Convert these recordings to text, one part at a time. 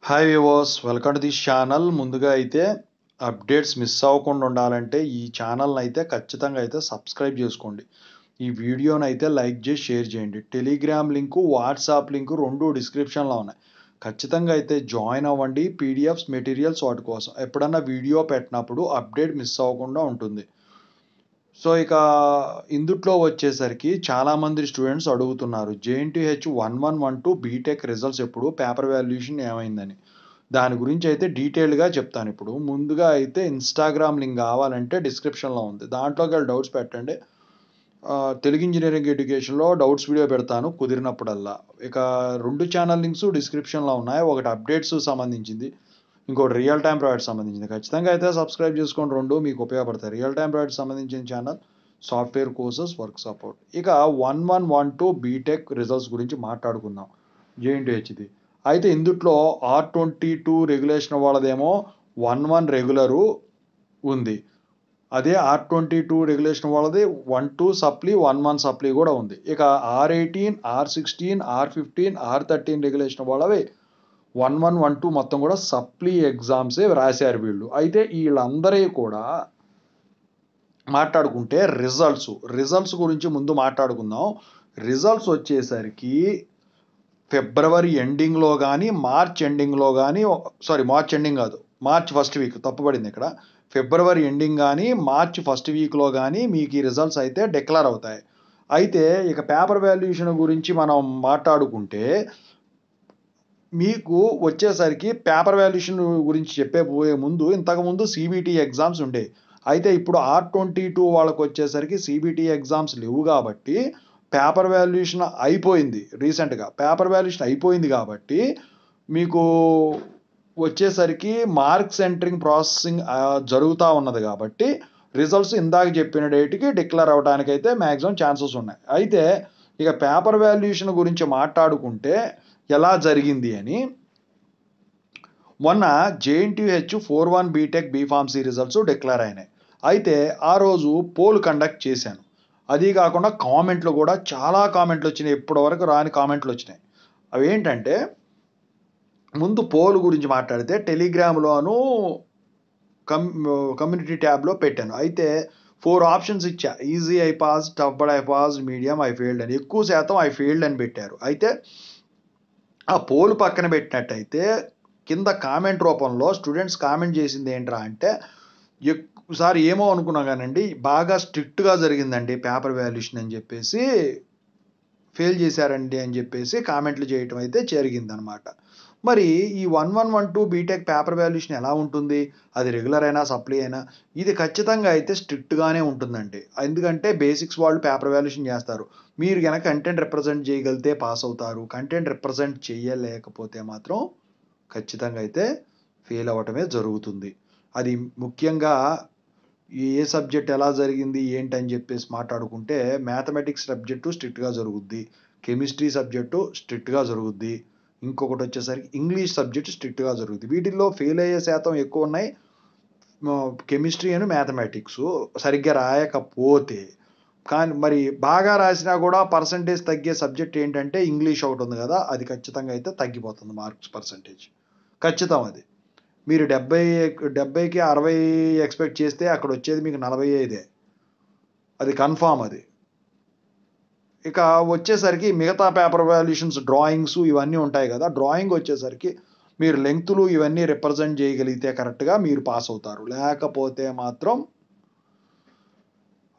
Hi viewers, welcome to this channel. ముందుగా అయితే updates miss అవ్వకుండా ఉండాలంటే ఈ ఛానల్ని అయితే ఖచ్చితంగా అయితే సబ్స్క్రైబ్ చేసుకోండి. ఈ వీడియోని అయితే లైక్ చేసి షేర్ చేయండి. టెలిగ్రామ్ లింకు, వాట్సాప్ లింకు రెండు డిస్క్రిప్షన్లో ఉన్నాయి. ఖచ్చితంగా అయితే జాయిన్ అవ్వండి. పీడిఎఫ్స్, మెటీరియల్స్ వాటి కోసం ఎప్పుడన్నా వీడియో పెట్టినప్పుడు అప్డేట్ మిస్ అవ్వకుండా ఉంటుంది. సో ఇక ఇందుట్లో వచ్చేసరికి చాలామంది స్టూడెంట్స్ అడుగుతున్నారు, జేఎన్టీహెచ్ 1112 బీటెక్ రిజల్ట్స్ ఎప్పుడు, పేపర్ వాల్యుయేషన్ ఏమైందని. దాని గురించి అయితే డీటెయిల్గా చెప్తాను. ఇప్పుడు ముందుగా అయితే ఇన్స్టాగ్రామ్ లింక్ కావాలంటే డిస్క్రిప్షన్లో ఉంది, దాంట్లోకి వెళ్ళి డౌట్స్ పెట్టండి. తెలుగు ఇంజనీరింగ్ ఎడ్యుకేషన్లో డౌట్స్ వీడియో పెడతాను కుదిరినప్పుడల్లా. ఇక రెండు ఛానల్ లింక్స్ డిస్క్రిప్షన్లో ఉన్నాయి. ఒకటి అప్డేట్స్ సంబంధించింది, ఇంకోటి రియల్ టైం ప్రాజెక్ట్ సంబంధించింది. ఖచ్చితంగా అయితే సబ్స్క్రైబ్ చేసుకోండి, రెండు మీకు ఉపయోగపడతాయి. రియల్ టైం ప్రాజెక్ట్ సంబంధించిన channel, software courses, work support. ఇక 1112 బీటెక్ రిజల్ట్స్ గురించి మాట్లాడుకుందాం. జేఎన్టీహెచ్ది అయితే ఇందుట్లో R22 రెగ్యులేషన్ వాళ్ళదేమో 11 రెగ్యులరు ఉంది. అదే R22 రెగ్యులేషన్ వాళ్ళది 12 సప్లీ, 11 సప్లీ కూడా ఉంది. ఇక R18, R16, R15, R13 regulation వాళ్ళవి 11, 12 మొత్తం కూడా సప్లీ ఎగ్జామ్సే రాశారు వీళ్ళు. అయితే వీళ్ళందరూ కూడా మాట్లాడుకుంటే రిజల్ట్స్ గురించి ముందు మాట్లాడుకుందాం. రిజల్ట్స్ వచ్చేసరికి ఫిబ్రవరి ఎండింగ్లో కానీ మార్చ్ ఎండింగ్లో కానీ, మార్చ్ ఎండింగ్ కాదు, మార్చ్ ఫస్ట్ వీక్, తప్పుపడింది ఇక్కడ. ఫిబ్రవరి ఎండింగ్ కానీ మార్చ్ ఫస్ట్ వీక్లో కానీ మీకు ఈ రిజల్ట్స్ అయితే డిక్లేర్ అవుతాయి. అయితే ఇక పేపర్ వాల్యుయేషన్ గురించి మనం మాట్లాడుకుంటే మీకు వచ్చేసరికి పేపర్ వాల్యుయేషన్ గురించి చెప్పబోయే ముందు ఇంతకుముందు సిబిటి ఎగ్జామ్స్ ఉండేవి. అయితే ఇప్పుడు R22 వాళ్ళకి వచ్చేసరికి సిబిటి ఎగ్జామ్స్ లేవు కాబట్టి పేపర్ వాల్యుయేషన్ అయిపోయింది. రీసెంట్గా పేపర్ వాల్యుయేషన్ అయిపోయింది కాబట్టి మీకు వచ్చేసరికి మార్క్స్ ఎంటరింగ్ ప్రాసెసింగ్ జరుగుతూ ఉన్నది కాబట్టి రిజల్ట్స్ ఇందాక చెప్పిన డేట్కి డిక్లేర్ అవ్వడానికి అయితే మ్యాక్సిమం ఛాన్సెస్ ఉన్నాయి. అయితే ఇక పేపర్ వాల్యుయేషన్ గురించి మాట్లాడుకుంటే ఎలా జరిగింది అని, మొన్న JNTH 41 BTech BPharmacy results declare అయినాయి. అయితే ఆ రోజు పోల్ కండక్ట్ చేశాను. అది కాకుండా కామెంట్లు కూడా చాలా కామెంట్లు వచ్చినాయి, ఇప్పటి వరకు రాని కామెంట్లు వచ్చినాయి. అవి ఏంటంటే, ముందు పోల్ గురించి మాట్లాడితే టెలిగ్రామ్లోను కమ్యూనిటీ ట్యాబ్లో పెట్టాను. అయితే 4 ఆప్షన్స్ ఇచ్చా: easy I pass, tough but I pass, medium I failed అని. ఎక్కువ శాతం ఐ ఫెయిల్డ్ అని పెట్టారు. అయితే ఆ పోల్ పక్కన పెట్టినట్టయితే కింద కామెంట్ రూపంలో స్టూడెంట్స్ కామెంట్ చేసింది ఏంట్రా అంటే, ఒకసారి ఏమో అనుకున్నా కానండి, బాగా స్ట్రిక్ట్గా జరిగిందండి పేపర్ వాల్యుయేషన్ అని చెప్పేసి, ఫెయిల్ చేశారండి అని చెప్పేసి కామెంట్లు చేయటం అయితే జరిగిందనమాట. మరి ఈ 1112 బీటెక్ పేపర్ వాల్యుయేషన్ ఎలా ఉంటుంది, అది రెగ్యులర్ అయినా సప్లీ అయినా, ఇది ఖచ్చితంగా అయితే స్ట్రిక్ట్గానే ఉంటుందండి. ఎందుకంటే బేసిక్స్ వాళ్ళు పేపర్ వాల్యుయేషన్ చేస్తారు. మీరు కనుక కంటెంట్ రిప్రజెంట్ చేయగలిగితే పాస్ అవుతారు. కంటెంట్ రిప్రజెంట్ చేయలేకపోతే మాత్రం ఖచ్చితంగా అయితే ఫెయిల్ అవ్వటమే జరుగుతుంది. అది ముఖ్యంగా ఏ సబ్జెక్ట్ ఎలా జరిగింది ఏంటని చెప్పేసి మాట్లాడుకుంటే, మ్యాథమెటిక్స్ సబ్జెక్టు స్ట్రిక్ట్గా జరుగుద్ది, కెమిస్ట్రీ సబ్జెక్టు స్ట్రిక్ట్గా జరుగుద్ది, ఇంకొకటి వచ్చేసరికి ఇంగ్లీష్ సబ్జెక్ట్ స్ట్రిక్ట్గా జరుగుద్ది. వీటిల్లో ఫెయిల్ అయ్యే శాతం ఎక్కువ ఉన్నాయి కెమిస్ట్రీ అని మ్యాథమెటిక్స్ సరిగ్గా రాయకపోతే. కానీ మరి బాగా రాసినా కూడా పర్సంటేజ్ తగ్గే సబ్జెక్ట్ ఏంటంటే ఇంగ్లీష్ ఒకటి ఉంది కదా, అది ఖచ్చితంగా అయితే తగ్గిపోతుంది మార్క్స్ పర్సంటేజ్. ఖచ్చితం అది. మీరు 70కి 60 ఎక్స్పెక్ట్ చేస్తే అక్కడ వచ్చేది మీకు 45, అది కన్ఫామ్ అది. ఇక వచ్చేసరికి మిగతా పేపర్ వాల్యుయేషన్స్, డ్రాయింగ్స్ ఇవన్నీ ఉంటాయి కదా, డ్రాయింగ్ వచ్చేసరికి మీరు లెంగ్త్లు ఇవన్నీ రిప్రజెంట్ చేయగలిగితే కరెక్ట్గా మీరు పాస్ అవుతారు. లేకపోతే మాత్రం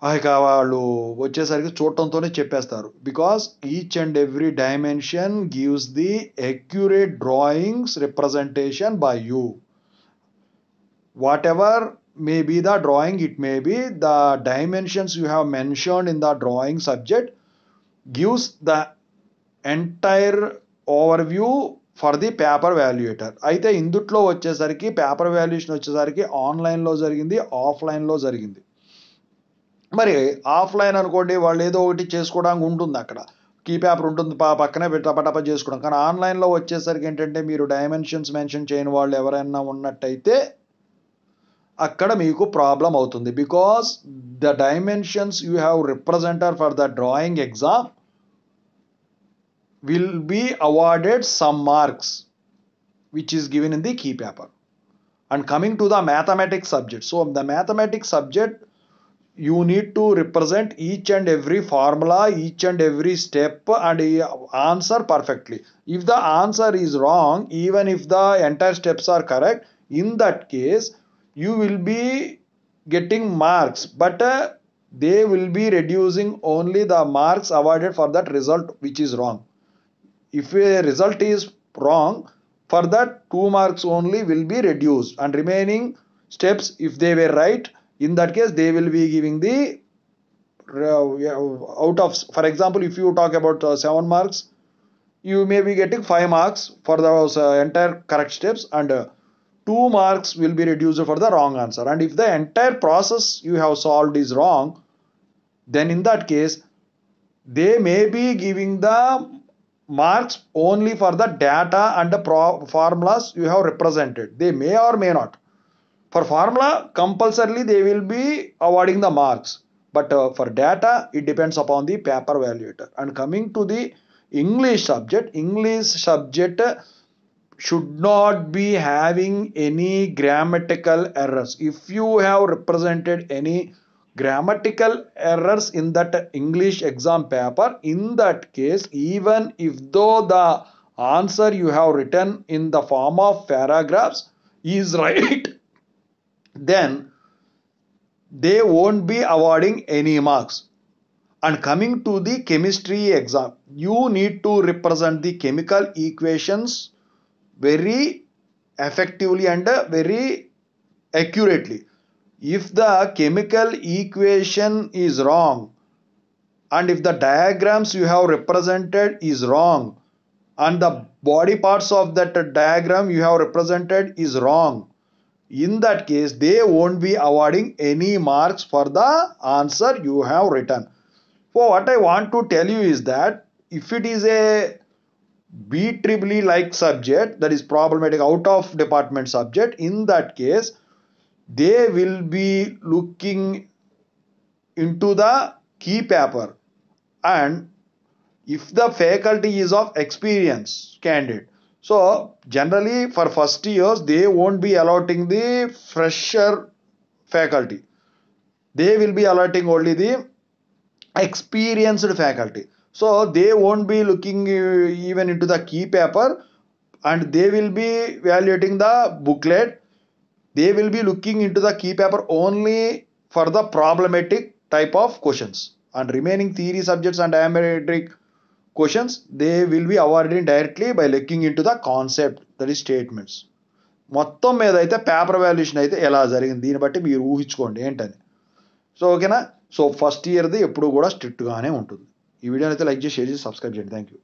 ఇక వాళ్ళు వచ్చేసరికి చూడటంతోనే చెప్పేస్తారు. Because each and every dimension gives the accurate drawings representation by you. whatever may be the drawing, it may be the dimensions you have mentioned in the drawing subject gives the entire overview for the paper valuator. అయితే ఇందుట్లో వచ్చేసరికి paper valuation వచ్చేసరికి ఆన్లైన్లో జరిగింది, ఆఫ్లైన్లో జరిగింది. మరి offline అనుకోండి, వాళ్ళు ఏదో ఒకటి చేసుకోవడానికి ఉంటుంది, అక్కడ కీ పేపర్ ఉంటుంది, పక్కనే టపటప చేసుకోవడం. కానీ ఆన్లైన్లో వచ్చేసరికి ఏంటంటే, మీరు డైమెన్షన్స్ మెన్షన్ చేయని వాళ్ళు ఎవరైనా ఉన్నట్టయితే అక్కడ మీకు ప్రాబ్లం అవుతుంది. Because the dimensions you have represented for the drawing exam will be awarded some marks. which is given in the key paper. And coming to the mathematics subject, so the mathematics subject, you need to represent each and every formula, each and every step, and answer perfectly. If the answer is wrong, even if the entire steps are correct, in that case you will be getting marks, but they will be reducing only the marks awarded for that result which is wrong. If a result is wrong, for that 2 marks only will be reduced, and remaining steps, if they were right, in that case they will be giving the out of, for example, if you talk about 7 marks, you may be getting 5 marks for those entire correct steps, and 2 marks will be reduced for the wrong answer. And if the entire process you have solved is wrong, then in that case they may be giving the marks only for the data and the formulas you have represented. They may or may not. For formula, compulsorily they will be awarding the marks. But for data, it depends upon the paper evaluator. And coming to the English subject should not be having any grammatical errors. If you have represented any grammatical errors in that English exam paper, in that case, even if though the answer you have written in the form of paragraphs is right, then they won't be awarding any marks. And coming to the chemistry exam, you need to represent the chemical equations very effectively and very accurately. If the chemical equation is wrong, and if the diagrams you have represented is wrong, and the body parts of that diagram you have represented is wrong, in that case they won't be awarding any marks for the answer you have written. So what I want to tell you is that if it is a BEEE like subject, that is problematic out of department subject, in that case they will be looking into the key paper, and if the faculty is of experienced candidate, so generally for first years they won't be allotting the fresher faculty, they will be allotting only the experienced faculty. So they won't be looking even into the key paper, and they will be evaluating the booklet. They will be looking into the key paper only for the problematic type of questions, and remaining theory subjects and diametric questions they will be awarded directly by looking into the concept, that is statements. మొత్తం మీద అయితే paper valuation అయితే ఎలా జరిగింది దీన్ని బట్టి మీరు ఊహించుకోండి ఏంటని. సో ఓకేనా. సో ఫస్ట్ ఇయర్ది ఎప్పుడు కూడా స్ట్రిక్ట్గానే ఉంటుంది. ఈ వీడియోని అయితే లైక్ చేసి షేర్ చేసి సబ్స్క్రైబ్ చేయండి. Thank you.